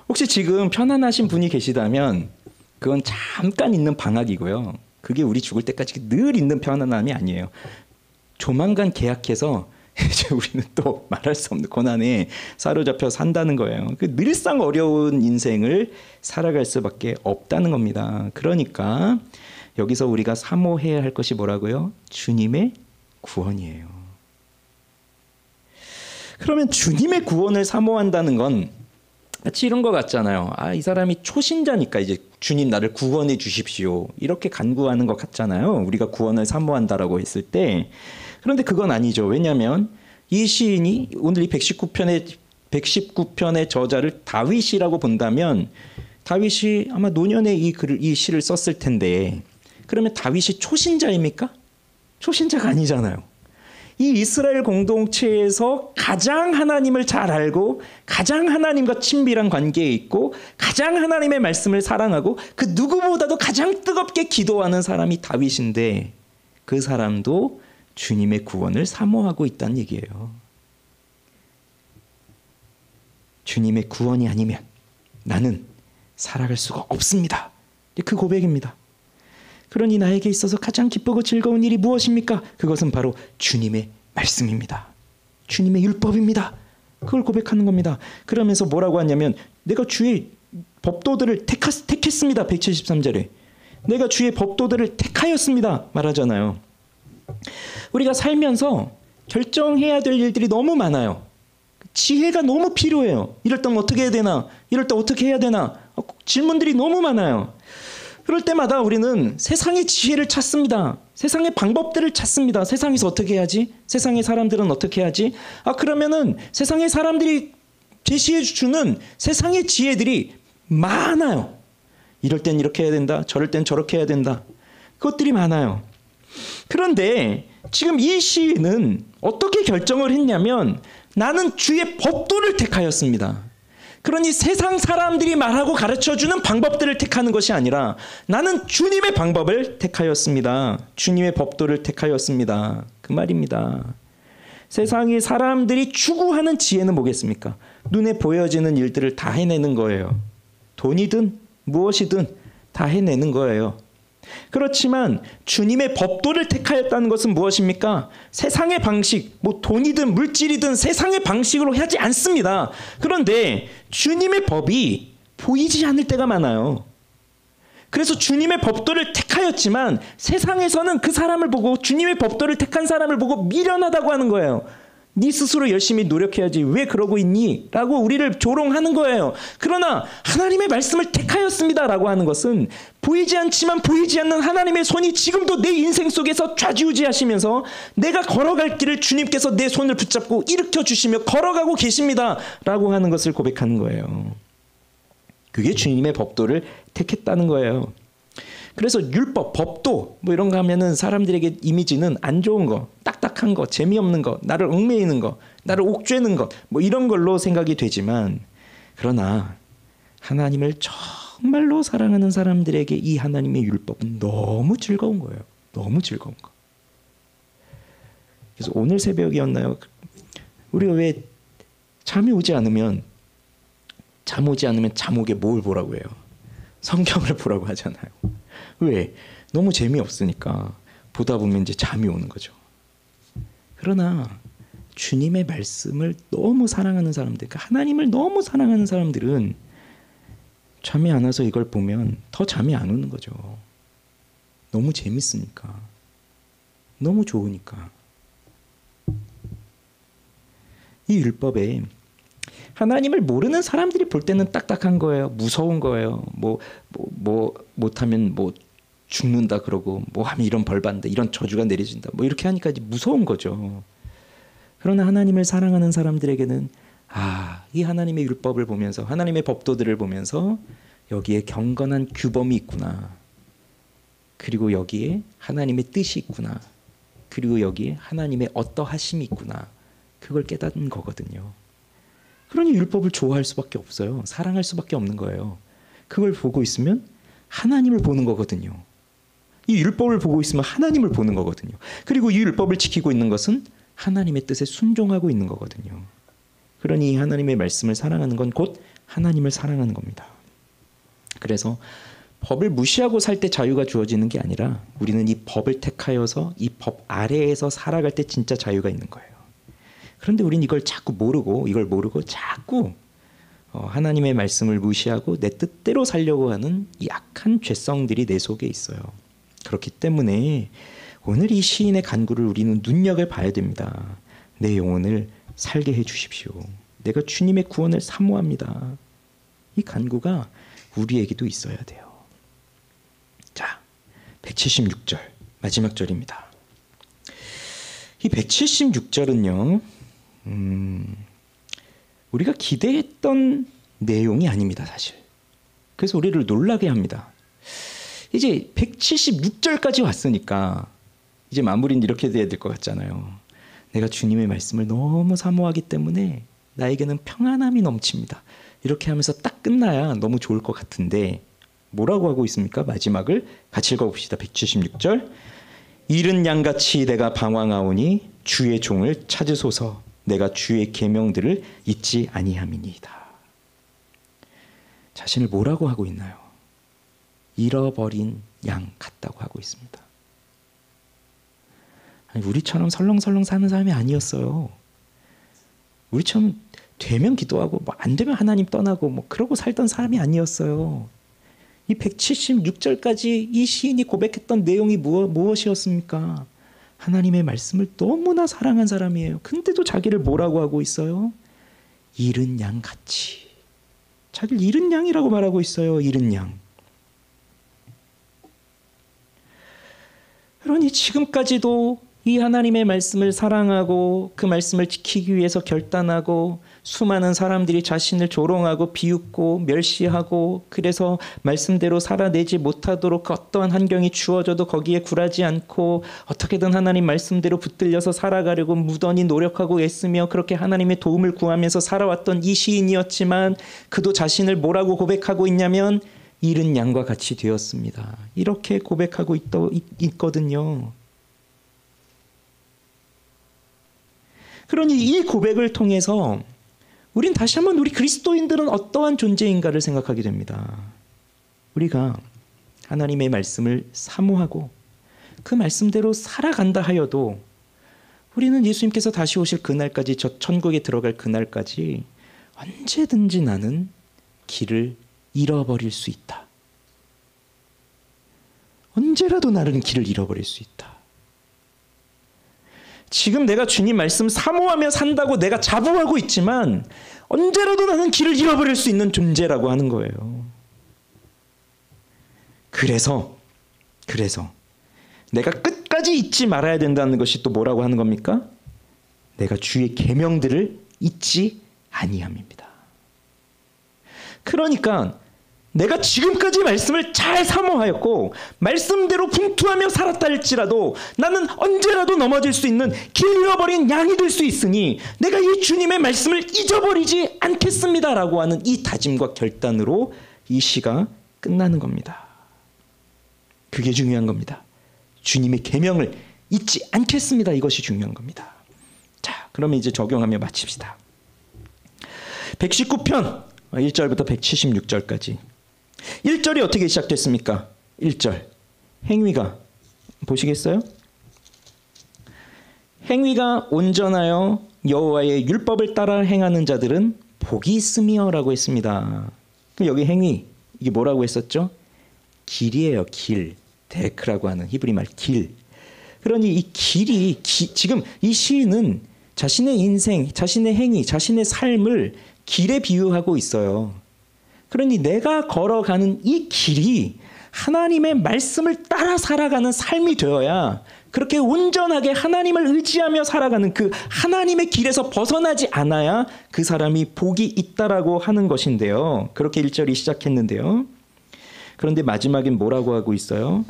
혹시 지금 편안하신 분이 계시다면 그건 잠깐 있는 방학이고요. 그게 우리 죽을 때까지 늘 있는 편안함이 아니에요. 조만간 계약해서 이제 우리는 또 말할 수 없는 고난에 사로잡혀 산다는 거예요. 늘상 어려운 인생을 살아갈 수밖에 없다는 겁니다. 그러니까 여기서 우리가 사모해야 할 것이 뭐라고요? 주님의 구원이에요. 그러면 주님의 구원을 사모한다는 건 마치 이런 것 같잖아요. 아, 이 사람이 초신자니까 이제 주님 나를 구원해 주십시오. 이렇게 간구하는 것 같잖아요. 우리가 구원을 사모한다라고 했을 때. 그런데 그건 아니죠. 왜냐하면 이 시인이 오늘 이 119편의 저자를 다윗이라고 본다면 다윗이 아마 노년에 이 시를 썼을 텐데 그러면 다윗이 초신자입니까? 초신자가 아니잖아요. 이 이스라엘 공동체에서 가장 하나님을 잘 알고 가장 하나님과 친밀한 관계에 있고 가장 하나님의 말씀을 사랑하고 그 누구보다도 가장 뜨겁게 기도하는 사람이 다윗인데 그 사람도 주님의 구원을 사모하고 있다는 얘기예요. 주님의 구원이 아니면 나는 살아갈 수가 없습니다. 그 고백입니다. 그러니 나에게 있어서 가장 기쁘고 즐거운 일이 무엇입니까? 그것은 바로 주님의 말씀입니다. 주님의 율법입니다. 그걸 고백하는 겁니다. 그러면서 뭐라고 하냐면 내가 주의 법도들을 택했습니다. 173절에. 내가 주의 법도들을 택하였습니다. 말하잖아요. 우리가 살면서 결정해야 될 일들이 너무 많아요. 지혜가 너무 필요해요. 이럴 때 어떻게 해야 되나? 이럴 때 어떻게 해야 되나? 질문들이 너무 많아요. 그럴 때마다 우리는 세상의 지혜를 찾습니다. 세상의 방법들을 찾습니다. 세상에서 어떻게 해야지? 세상의 사람들은 어떻게 해야지? 그러면은 세상의 사람들이 제시해 주는 세상의 지혜들이 많아요. 이럴 땐 이렇게 해야 된다. 저럴 땐 저렇게 해야 된다. 그것들이 많아요. 그런데 지금 이 시인은 어떻게 결정을 했냐면 나는 주의 법도를 택하였습니다. 그러니 세상 사람들이 말하고 가르쳐주는 방법들을 택하는 것이 아니라 나는 주님의 방법을 택하였습니다. 주님의 법도를 택하였습니다. 그 말입니다. 세상의 사람들이 추구하는 지혜는 뭐겠습니까? 눈에 보여지는 일들을 다 해내는 거예요. 돈이든 무엇이든 다 해내는 거예요. 그렇지만 주님의 법도를 택하였다는 것은 무엇입니까? 세상의 방식, 뭐 돈이든 물질이든 세상의 방식으로 하지 않습니다. 그런데 주님의 법이 보이지 않을 때가 많아요. 그래서 주님의 법도를 택하였지만 세상에서는 그 사람을 보고 주님의 법도를 택한 사람을 보고 미련하다고 하는 거예요. 네 스스로 열심히 노력해야지 왜 그러고 있니? 라고 우리를 조롱하는 거예요. 그러나 하나님의 말씀을 택하였습니다 라고 하는 것은 보이지 않지만 보이지 않는 하나님의 손이 지금도 내 인생 속에서 좌지우지하시면서 내가 걸어갈 길을 주님께서 내 손을 붙잡고 일으켜 주시며 걸어가고 계십니다 라고 하는 것을 고백하는 거예요. 그게 주님의 법도를 택했다는 거예요. 그래서 율법, 법도 뭐 이런 거 하면은 사람들에게 이미지는 안 좋은 거, 딱딱한 거, 재미없는 거, 나를 얽매이는 거, 나를 옥죄는 것, 뭐 이런 걸로 생각이 되지만 그러나 하나님을 정말로 사랑하는 사람들에게 이 하나님의 율법은 너무 즐거운 거예요. 너무 즐거운 거. 그래서 오늘 새벽이었나요? 우리가 왜 잠이 오지 않으면 잠옥에 뭘 보라고 해요? 성경을 보라고 하잖아요. 왜? 너무 재미없으니까 보다 보면 이제 잠이 오는 거죠. 그러나 주님의 말씀을 너무 사랑하는 사람들, 그러니까 하나님을 너무 사랑하는 사람들은 잠이 안 와서 이걸 보면 더 잠이 안 오는 거죠. 너무 재밌으니까. 너무 좋으니까. 이 율법에 하나님을 모르는 사람들이 볼 때는 딱딱한 거예요. 무서운 거예요. 못하면 죽는다 그러고 하면 이런 벌 받는다. 이런 저주가 내려진다. 이렇게 하니까 무서운 거죠. 그러나 하나님을 사랑하는 사람들에게는 이 하나님의 율법을 보면서 하나님의 법도들을 보면서 여기에 경건한 규범이 있구나. 그리고 여기에 하나님의 뜻이 있구나. 그리고 여기에 하나님의 어떠하심이 있구나. 그걸 깨닫는 거거든요. 그러니 율법을 좋아할 수밖에 없어요. 사랑할 수밖에 없는 거예요. 그걸 보고 있으면 하나님을 보는 거거든요. 이 율법을 보고 있으면 하나님을 보는 거거든요. 그리고 이 율법을 지키고 있는 것은 하나님의 뜻에 순종하고 있는 거거든요. 그러니 하나님의 말씀을 사랑하는 건 곧 하나님을 사랑하는 겁니다. 그래서 법을 무시하고 살 때 자유가 주어지는 게 아니라 우리는 이 법을 택하여서 이 법 아래에서 살아갈 때 진짜 자유가 있는 거예요. 그런데 우린 이걸 모르고 자꾸 하나님의 말씀을 무시하고 내 뜻대로 살려고 하는 이 악한 죄성들이 내 속에 있어요. 그렇기 때문에 오늘 이 시인의 간구를 우리는 눈여겨 봐야 됩니다. 내 영혼을 살게 해 주십시오. 내가 주님의 구원을 사모합니다. 이 간구가 우리에게도 있어야 돼요. 자, 176절 마지막 절입니다. 이 176절은요. 우리가 기대했던 내용이 아닙니다. 사실. 그래서 우리를 놀라게 합니다. 이제 176절까지 왔으니까 이제 마무리는 이렇게 돼야 될 것 같잖아요. 내가 주님의 말씀을 너무 사모하기 때문에 나에게는 평안함이 넘칩니다. 이렇게 하면서 딱 끝나야 너무 좋을 것 같은데 뭐라고 하고 있습니까? 마지막을 같이 읽어봅시다. 176절. 이른 양같이 내가 방황하오니 주의 종을 찾으소서. 내가 주의 계명들을 잊지 아니함이니이다. 자신을 뭐라고 하고 있나요? 잃어버린 양 같다고 하고 있습니다. 아니, 우리처럼 설렁설렁 사는 사람이 아니었어요. 우리처럼 되면 기도하고 안 되면 하나님 떠나고 그러고 살던 사람이 아니었어요. 이 176절까지 이 시인이 고백했던 내용이 무엇이었습니까? 하나님의 말씀을 너무나 사랑한 사람이에요. 근데도 자기를 뭐라고 하고 있어요? 잃은 양 같이. 자기를 잃은 양이라고 말하고 있어요. 잃은 양. 그러니 지금까지도 이 하나님의 말씀을 사랑하고 그 말씀을 지키기 위해서 결단하고 수많은 사람들이 자신을 조롱하고 비웃고 멸시하고 그래서 말씀대로 살아내지 못하도록 그 어떠한 환경이 주어져도 거기에 굴하지 않고 어떻게든 하나님 말씀대로 붙들려서 살아가려고 무던히 노력하고 애쓰며 그렇게 하나님의 도움을 구하면서 살아왔던 이 시인이었지만 그도 자신을 뭐라고 고백하고 있냐면 잃은 양과 같이 되었습니다. 이렇게 고백하고 있거든요. 그러니 이 고백을 통해서 우린 다시 한번 우리 그리스도인들은 어떠한 존재인가를 생각하게 됩니다. 우리가 하나님의 말씀을 사모하고 그 말씀대로 살아간다 하여도 우리는 예수님께서 다시 오실 그날까지 저 천국에 들어갈 그날까지 언제든지 나는 길을 잃어버릴 수 있다. 언제라도 나는 길을 잃어버릴 수 있다. 지금 내가 주님 말씀 사모하며 산다고 내가 자부하고 있지만 언제라도 나는 길을 잃어버릴 수 있는 존재라고 하는 거예요. 그래서 내가 끝까지 잊지 말아야 된다는 것이 또 뭐라고 하는 겁니까? 내가 주의 계명들을 잊지 아니함입니다. 그러니까 내가 지금까지 말씀을 잘 사모하였고 말씀대로 분투하며 살았다 할지라도 나는 언제라도 넘어질 수 있는 길 잃어버린 양이 될 수 있으니 내가 이 주님의 말씀을 잊어버리지 않겠습니다라고 하는 이 다짐과 결단으로 이 시가 끝나는 겁니다. 그게 중요한 겁니다. 주님의 계명을 잊지 않겠습니다. 이것이 중요한 겁니다. 자, 그러면 이제 적용하며 마칩시다. 119편 1절부터 176절까지 1절이 어떻게 시작됐습니까? 1절 행위가 보시겠어요? 행위가 온전하여 여호와의 율법을 따라 행하는 자들은 복이 있으며라고 했습니다. 그럼 여기 행위 이게 뭐라고 했었죠? 길이에요. 길. 데크라고 하는 히브리 말 길. 그러니 이 길이 지금 이 시인은 자신의 인생, 자신의 행위, 자신의 삶을 길에 비유하고 있어요. 그러니 내가 걸어가는 이 길이 하나님의 말씀을 따라 살아가는 삶이 되어야 그렇게 온전하게 하나님을 의지하며 살아가는 그 하나님의 길에서 벗어나지 않아야 그 사람이 복이 있다라고 하는 것인데요. 그렇게 1절이 시작했는데요. 그런데 마지막엔 뭐라고 하고 있어요?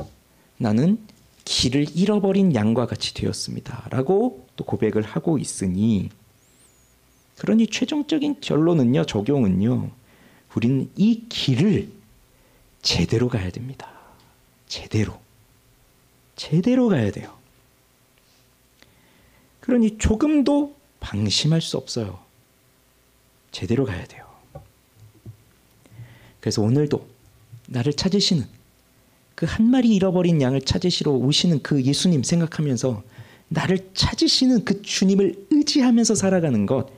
나는 길을 잃어버린 양과 같이 되었습니다. 라고 또 고백을 하고 있으니 그러니 최종적인 결론은요. 적용은요. 우리는 이 길을 제대로 가야 됩니다. 제대로 가야 돼요. 그러니 조금도 방심할 수 없어요. 제대로 가야 돼요. 그래서 오늘도 나를 찾으시는 그 한 마리 잃어버린 양을 찾으시러 오시는 그 예수님 생각하면서 나를 찾으시는 그 주님을 의지하면서 살아가는 것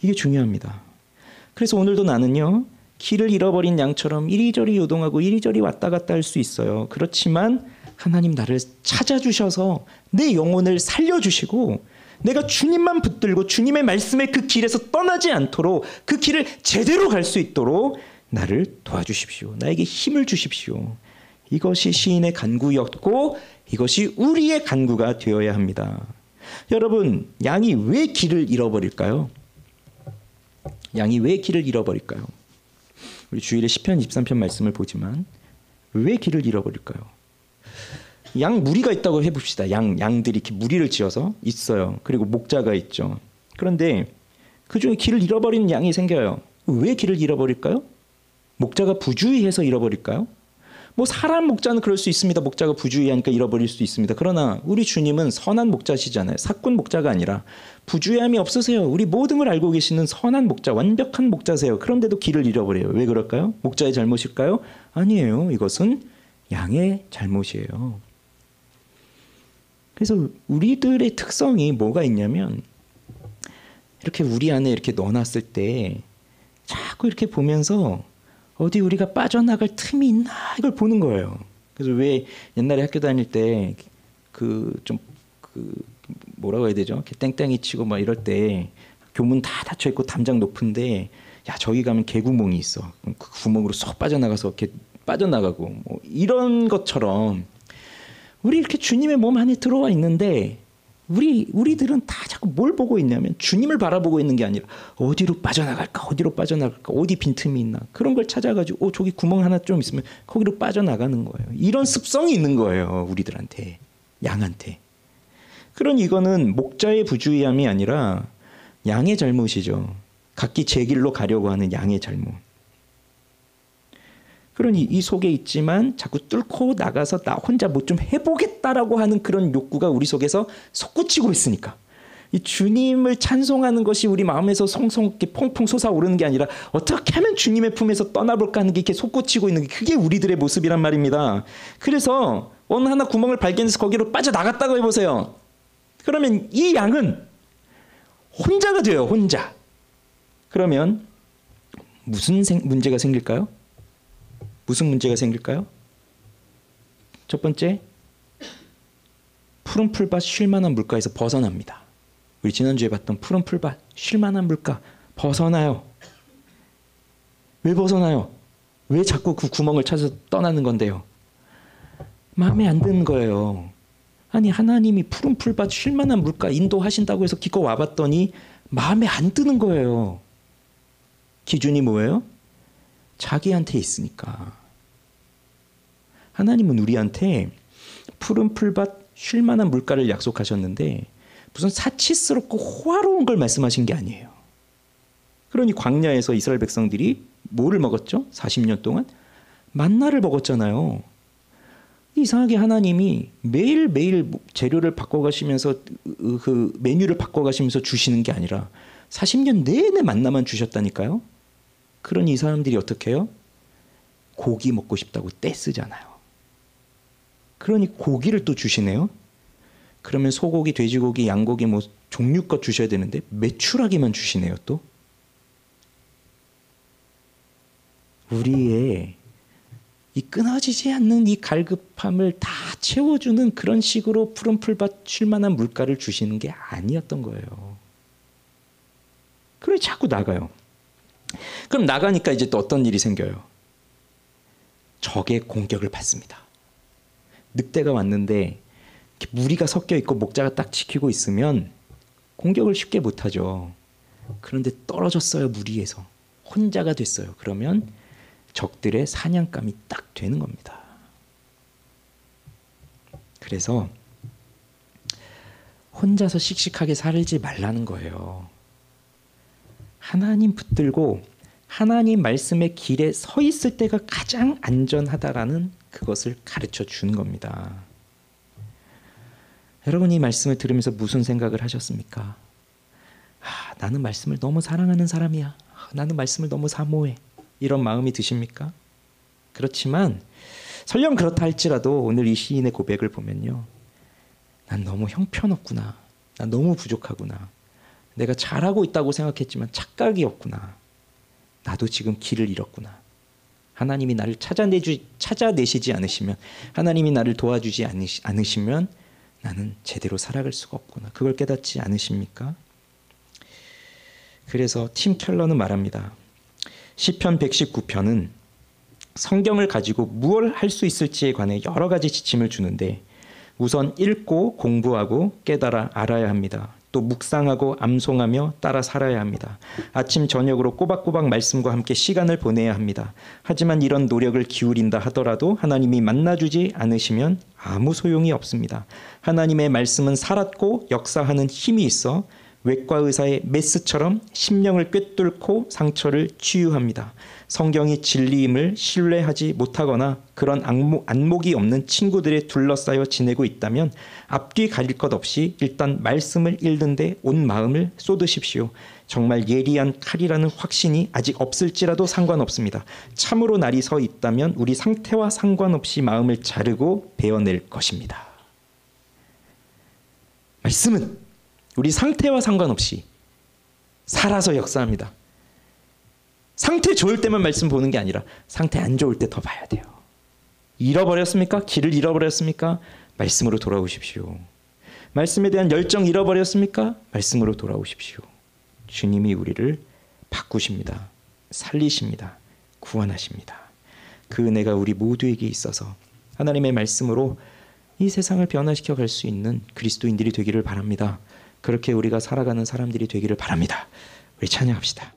이게 중요합니다. 그래서 오늘도 나는요. 길을 잃어버린 양처럼 이리저리 요동하고 이리저리 왔다 갔다 할 수 있어요. 그렇지만 하나님 나를 찾아주셔서 내 영혼을 살려주시고 내가 주님만 붙들고 주님의 말씀의 그 길에서 떠나지 않도록 그 길을 제대로 갈 수 있도록 나를 도와주십시오. 나에게 힘을 주십시오. 이것이 시인의 간구였고 이것이 우리의 간구가 되어야 합니다. 여러분, 양이 왜 길을 잃어버릴까요? 양이 왜 길을 잃어버릴까요? 우리 주일에 시편 23편 말씀을 보지만 왜 길을 잃어버릴까요? 양 무리가 있다고 해봅시다. 양들이 이렇게 무리를 지어서 있어요. 그리고 목자가 있죠. 그런데 그중에 길을 잃어버리는 양이 생겨요. 왜 길을 잃어버릴까요? 목자가 부주의해서 잃어버릴까요? 뭐 사람 목자는 그럴 수 있습니다. 목자가 부주의하니까 잃어버릴 수 있습니다. 그러나 우리 주님은 선한 목자시잖아요. 사꾼 목자가 아니라 부주의함이 없으세요. 우리 모든 걸 알고 계시는 선한 목자, 완벽한 목자세요. 그런데도 길을 잃어버려요. 왜 그럴까요? 목자의 잘못일까요? 아니에요. 이것은 양의 잘못이에요. 그래서 우리들의 특성이 뭐가 있냐면 이렇게 우리 안에 이렇게 넣어놨을 때 자꾸 이렇게 보면서 어디 우리가 빠져나갈 틈이 있나 이걸 보는 거예요. 그래서 왜 옛날에 학교 다닐 때 뭐라고 해야 되죠? 땡땡이 치고 막 이럴 때 교문 다 닫혀 있고 담장 높은데 야 저기 가면 개구멍이 있어. 그 구멍으로 쏙 빠져나가서 이렇게 빠져나가고 뭐 이런 것처럼 우리 이렇게 주님의 몸 안에 들어와 있는데 우리들은 다 자꾸 뭘 보고 있냐면 주님을 바라보고 있는 게 아니라 어디로 빠져나갈까 어디 빈틈이 있나 그런 걸 찾아가지고 저기 구멍 하나 좀 있으면 거기로 빠져나가는 거예요. 이런 습성이 있는 거예요. 우리들한테, 양한테. 그러니 이거는 목자의 부주의함이 아니라 양의 잘못이죠. 각기 제 길로 가려고 하는 양의 잘못. 그러니 이 속에 있지만 자꾸 뚫고 나가서 나 혼자 뭐 좀 해보겠다라고 하는 그런 욕구가 우리 속에서 솟구치고 있으니까 이 주님을 찬송하는 것이 우리 마음에서 송송 이렇게 퐁퐁 솟아오르는 게 아니라 어떻게 하면 주님의 품에서 떠나볼까 하는 게 이렇게 솟구치고 있는 게 그게 우리들의 모습이란 말입니다. 그래서 어느 하나 구멍을 발견해서 거기로 빠져나갔다고 해보세요. 그러면 이 양은 혼자가 돼요. 혼자. 그러면 무슨 문제가 생길까요? 무슨 문제가 생길까요? 첫 번째, 푸른 풀밭 쉴만한 물가에서 벗어납니다. 우리 지난주에 봤던 푸른 풀밭 쉴만한 물가 벗어나요. 왜 벗어나요? 왜 자꾸 그 구멍을 찾아서 떠나는 건데요? 마음에 안 드는 거예요. 아니 하나님이 푸른 풀밭 쉴만한 물가 인도하신다고 해서 기껏 와봤더니 마음에 안 드는 거예요. 기준이 뭐예요? 자기한테 있으니까. 하나님은 우리한테 푸른 풀밭 쉴만한 물가를 약속하셨는데 무슨 사치스럽고 호화로운 걸 말씀하신 게 아니에요. 그러니 광야에서 이스라엘 백성들이 뭐를 먹었죠? 40년 동안? 만나를 먹었잖아요. 이상하게 하나님이 매일매일 재료를 바꿔가시면서 그 메뉴를 바꿔가시면서 주시는 게 아니라 40년 내내 만나만 주셨다니까요. 그러니 이 사람들이 어떻게 해요? 고기 먹고 싶다고 떼쓰잖아요. 그러니 고기를 또 주시네요. 그러면 소고기, 돼지고기, 양고기 뭐 종류껏 주셔야 되는데 메추라기만 주시네요 또. 우리의 이 끊어지지 않는 이 갈급함을 다 채워주는 그런 식으로 푸른 풀밭 쉴 만한 물가를 주시는 게 아니었던 거예요. 그래 자꾸 나가요. 그럼 나가니까 이제 또 어떤 일이 생겨요? 적의 공격을 받습니다. 늑대가 왔는데 무리가 섞여 있고 목자가 딱 지키고 있으면 공격을 쉽게 못하죠. 그런데 떨어졌어요. 무리에서. 혼자가 됐어요. 그러면 적들의 사냥감이 딱 되는 겁니다. 그래서 혼자서 씩씩하게 살지 말라는 거예요. 하나님 붙들고 하나님 말씀의 길에 서 있을 때가 가장 안전하다라는 그것을 가르쳐 주는 겁니다. 여러분 이 말씀을 들으면서 무슨 생각을 하셨습니까? 나는 말씀을 너무 사랑하는 사람이야. 나는 말씀을 너무 사모해. 이런 마음이 드십니까? 그렇지만 설령 그렇다 할지라도 오늘 이 시인의 고백을 보면요. 난 너무 형편없구나. 난 너무 부족하구나. 내가 잘하고 있다고 생각했지만 착각이었구나. 나도 지금 길을 잃었구나. 하나님이 나를 찾아내시지 않으시면, 하나님이 나를 도와주지 않으시면 나는 제대로 살아갈 수가 없구나. 그걸 깨닫지 않으십니까? 그래서 팀 켈러는 말합니다. 시편 119편은 성경을 가지고 무엇을 할 수 있을지에 관해 여러 가지 지침을 주는데 우선 읽고 공부하고 깨달아 알아야 합니다. 또 묵상하고 암송하며 따라 살아야 합니다. 아침 저녁으로 꼬박꼬박 말씀과 함께 시간을 보내야 합니다. 하지만 이런 노력을 기울인다 하더라도 하나님이 만나주지 않으시면 아무 소용이 없습니다. 하나님의 말씀은 살았고 역사하는 힘이 있어 외과 의사의 메스처럼 심령을 꿰뚫고 상처를 치유합니다. 성경이 진리임을 신뢰하지 못하거나 그런 안목이 없는 친구들에 둘러싸여 지내고 있다면 앞뒤 가릴 것 없이 일단 말씀을 읽는데 온 마음을 쏟으십시오. 정말 예리한 칼이라는 확신이 아직 없을지라도 상관없습니다. 참으로 날이 서 있다면 우리 상태와 상관없이 마음을 자르고 베어낼 것입니다. 말씀은 우리 상태와 상관없이 살아서 역사합니다. 상태 좋을 때만 말씀 보는 게 아니라 상태 안 좋을 때 더 봐야 돼요. 잃어버렸습니까? 길을 잃어버렸습니까? 말씀으로 돌아오십시오. 말씀에 대한 열정 잃어버렸습니까? 말씀으로 돌아오십시오. 주님이 우리를 바꾸십니다. 살리십니다. 구원하십니다. 그 은혜가 우리 모두에게 있어서 하나님의 말씀으로 이 세상을 변화시켜 갈 수 있는 그리스도인들이 되기를 바랍니다. 그렇게 우리가 살아가는 사람들이 되기를 바랍니다. 우리 찬양합시다.